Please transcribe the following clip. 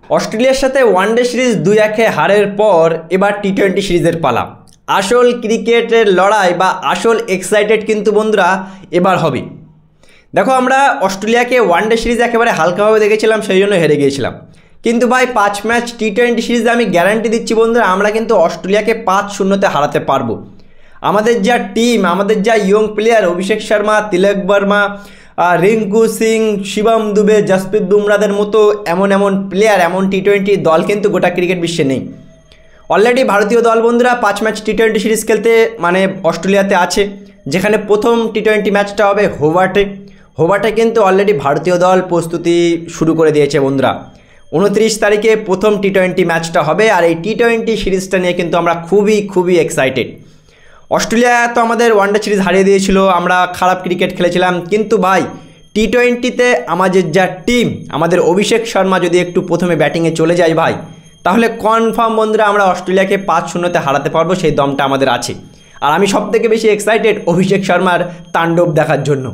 অস্ট্রেলিয়ার সাথে one day series 2-1 হারের পর এবার টি-20 সিরিজের পালা। আসল ক্রিকেটের লড়াই বা আসল এক্সাইটেড কিন্তু বন্ধুরা এবার হবে। দেখো, আমরা অস্ট্রেলিয়াকে ওয়ানডে সিরিজ একেবারে হালকাভাবে দেখেছিলাম, সেই জন্য হেরে গিয়েছিলাম। কিন্তু ভাই 5 ম্যাচ টি-20 সিরিজে আমি গ্যারান্টি দিচ্ছি বন্ধুরা, আমরা কিন্তু অস্ট্রেলিয়াকে 5-0 হারাতে পারবো। আমাদের যা টিম, আমাদের যা ইয়ং প্লেয়ার, অভিষেক শর্মা, তিলক বর্মা, রিঙ্কু সিং, শিবম দুবে, জসপ্রীত বুমরাদের মতো এমন প্লেয়ার, এমন টি-20 দল কিন্তু গোটা ক্রিকেট বিশ্বে নেই। অলরেডি ভারতীয় দল বন্ধুরা 5 ম্যাচ টি-20 সিরিজ খেলতে অস্ট্রেলিয়াতে আছে, যেখানে প্রথম টি-20 ম্যাচটা হবে হোবার্টে কিন্তু অলরেডি ভারতীয় দল প্রস্তুতি শুরু করে দিয়েছে বন্ধুরা। 29 তারিখে প্রথম টি-20 ম্যাচটা হবে, আর এই টি-20 সিরিজটা নিয়ে কিন্তু আমরা খুবই এক্সাইটেড। অস্ট্রেলিয়া তো আমাদের ওয়ানডে সিরিজ হারিয়ে দিয়েছিল, আমরা খারাপ ক্রিকেট খেলেছিলাম, কিন্তু ভাই টি-20তে আমাদের যা টিম, আমাদের অভিষেক শর্মা যদি একটু প্রথমে ব্যাটিংয়ে চলে যায় ভাই, তাহলে কনফার্ম বন্ধুরা আমরা অস্ট্রেলিয়াকে 5-0 হারাতে পারবো, সেই দমটা আমাদের আছে। আর আমি সবথেকে বেশি এক্সাইটেড অভিষেক শর্মার তাণ্ডব দেখার জন্য।